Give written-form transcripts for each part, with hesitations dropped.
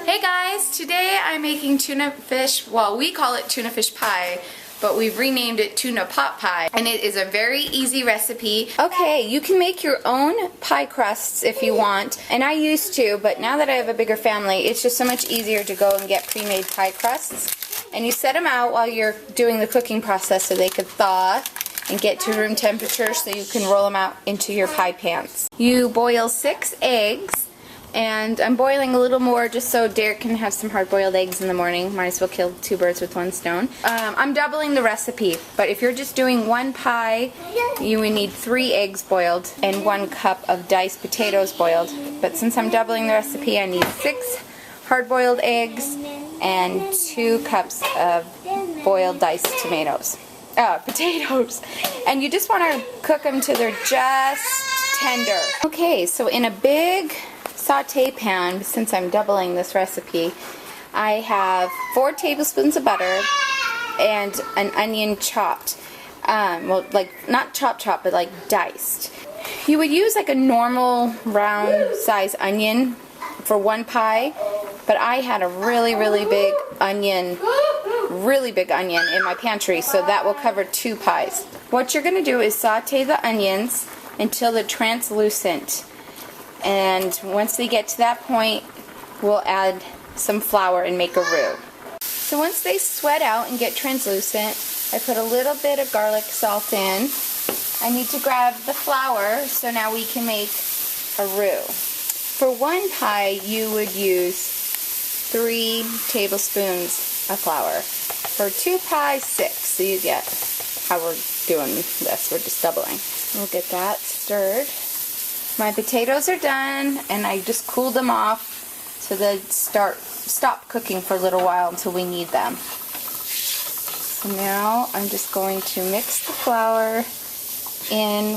Hey guys, today I'm making tuna fish, well we call it tuna fish pie, but we've renamed it Tuna Pot Pie, and it is a very easy recipe. Okay, you can make your own pie crusts if you want, and I used to, but now that I have a bigger family, it's just so much easier to go and get pre-made pie crusts, and you set them out while you're doing the cooking process so they could thaw and get to room temperature so you can roll them out into your pie pans. You boil 6 eggs. And I'm boiling a little more just so Derek can have some hard-boiled eggs in the morning. Might as well kill 2 birds with 1 stone. I'm doubling the recipe, but if you're just doing 1 pie, you would need 3 eggs boiled and 1 cup of diced potatoes boiled. But since I'm doubling the recipe, I need 6 hard-boiled eggs and 2 cups of boiled diced potatoes. And you just want to cook them till they're just tender. Okay, so in a big saute pan, since I'm doubling this recipe, I have 4 tablespoons of butter and an onion chopped. Well, like not chopped, but like diced. You would use like a normal round size onion for 1 pie, but I had a really big onion in my pantry, so that will cover 2 pies. What you're going to do is saute the onions until they're translucent. And once they get to that point, we'll add some flour and make a roux. So once they sweat out and get translucent, I put a little bit of garlic salt in. I need to grab the flour, so now we can make a roux. For 1 pie, you would use 3 tablespoons of flour. For 2 pies, 6. So you get how we're doing this. We're just doubling. We'll get that stirred. My potatoes are done, and I just cooled them off so they stop cooking for a little while until we need them. So now I'm just going to mix the flour in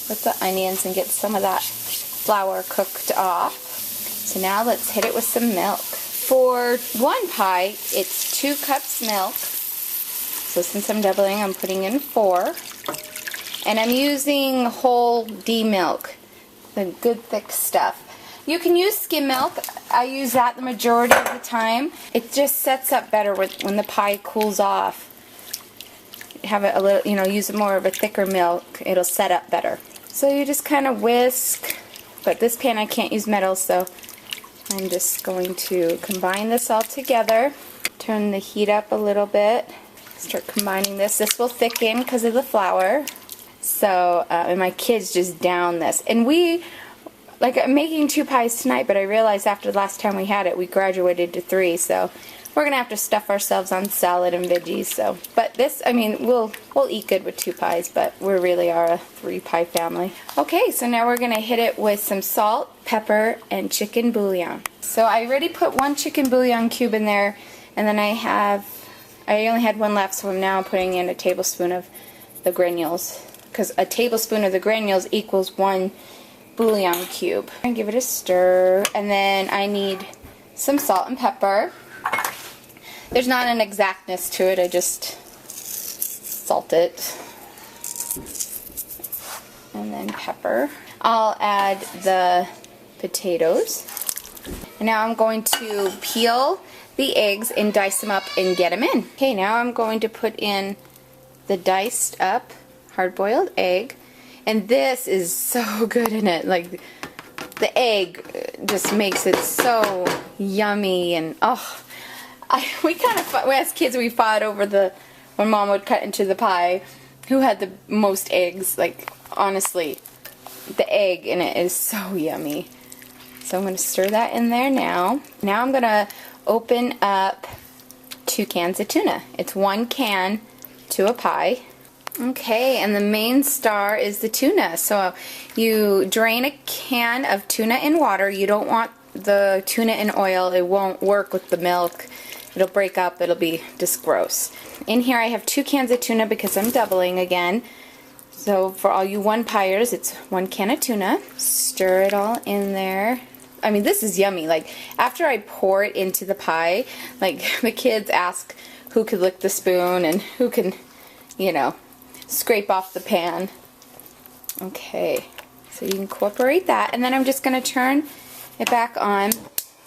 with the onions and get some of that flour cooked off. So now let's hit it with some milk. For 1 pie, it's 2 cups milk. So since I'm doubling, I'm putting in 4. And I'm using whole D milk. The good thick stuff. You can use skim milk. I use that the majority of the time. It just sets up better when the pie cools off. Have it a little, use more of a thicker milk. It'll set up better. So you just kind of whisk. But this pan I can't use metal, so I'm just going to combine this all together. Turn the heat up a little bit. Start combining this. This will thicken because of the flour. So, and my kids just down this. And I'm making 2 pies tonight, but I realized after the last time we had it, we graduated to 3, so we're going to have to stuff ourselves on salad and veggies, so. But this, we'll eat good with 2 pies, but we really are a 3 pie family. Okay, so now we're going to hit it with some salt, pepper, and chicken bouillon. So I already put 1 chicken bouillon cube in there, and then I only had 1 left, so now I'm putting in a tablespoon of the granules. Because a tablespoon of the granules equals 1 bouillon cube. And give it a stir, and then I need some salt and pepper. There's not an exactness to it, I just salt it. And then pepper. I'll add the potatoes. And now I'm going to peel the eggs and dice them up and get them in. Okay, now I'm going to put in the diced up hard-boiled egg, and this is so good in it. Like, the egg just makes it so yummy, and as kids we fought over when Mom would cut into the pie who had the most eggs. Like, honestly, the egg in it is so yummy. So I'm going to stir that in there now. Now I'm going to open up 2 cans of tuna. It's 1 can to a pie. Okay, and the main star is the tuna. So you drain a can of tuna in water. You don't want the tuna in oil. It won't work with the milk. It'll break up. It'll be just gross. In here I have 2 cans of tuna because I'm doubling again. So for all you 1 piers, it's 1 can of tuna. Stir it all in there. This is yummy. Like, after I pour it into the pie, like, the kids ask who could lick the spoon and who can, scrape off the pan. Okay, so you incorporate that, and then I'm just going to turn it back on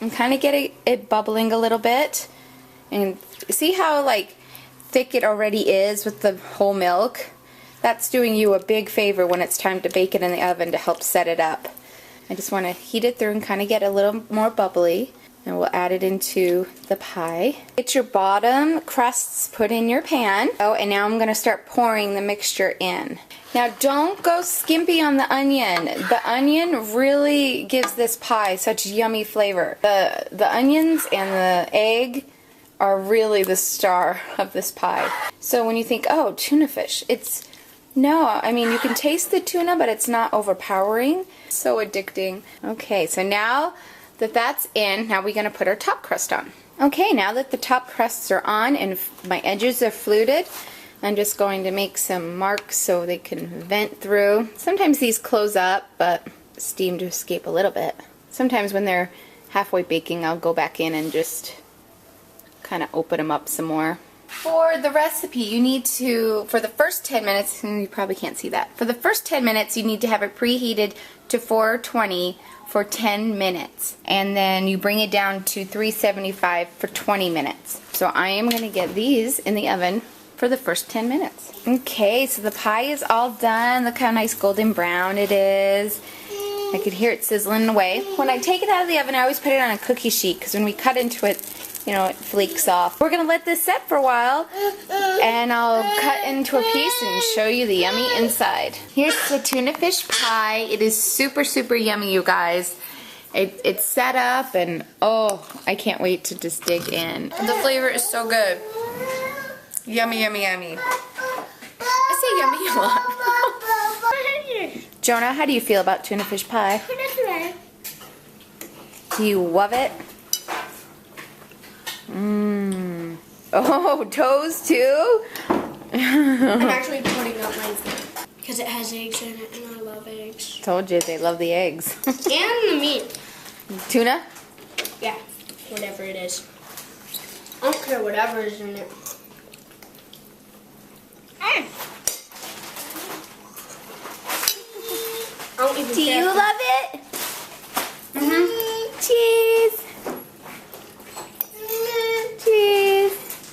and kind of get it bubbling a little bit. And see how like thick it already is with the whole milk? That's doing you a big favor when it's time to bake it in the oven to help set it up. I just want to heat it through and kind of get a little more bubbly. And we'll add it into the pie. Get your bottom crusts put in your pan. Oh, and now I'm going to start pouring the mixture in. Now don't go skimpy on the onion. The onion really gives this pie such yummy flavor. The onions and the egg are really the star of this pie. So when you think, oh, tuna fish, no, I mean, you can taste the tuna, but it's not overpowering. So addicting. Okay, so now that that's in, now we're going to put our top crust on. Okay, now that the top crusts are on and my edges are fluted, I'm just going to make some marks so they can vent through. Sometimes these close up, but steam to escape a little bit. Sometimes when they're halfway baking, I'll go back in and just kind of open them up some more. For the recipe, you need to, for the first 10 minutes, and you probably can't see that, for the first 10 minutes you need to have it preheated to 420 for 10 minutes, and then you bring it down to 375 for 20 minutes. So I am going to get these in the oven for the first 10 minutes. Okay, so the pie is all done. Look how nice golden brown it is. I could hear it sizzling away. When I take it out of the oven, I always put it on a cookie sheet because when we cut into it, you know, it flakes off. We're going to let this set for a while, and I'll cut into a piece and show you the yummy inside. Here's the tuna fish pie. It is super, super yummy, you guys. It's set up, and oh, I can't wait to just dig in. The flavor is so good. Yummy, yummy, yummy. I say yummy a lot. Jonah, how do you feel about tuna fish pie? Do you love it? Mmm. Oh, toes too? I'm actually putting up mine because it has eggs in it and I love eggs. Told you they love the eggs. And the meat. Tuna? Yeah, whatever it is. I don't care whatever is in it. I don't even Do care. you love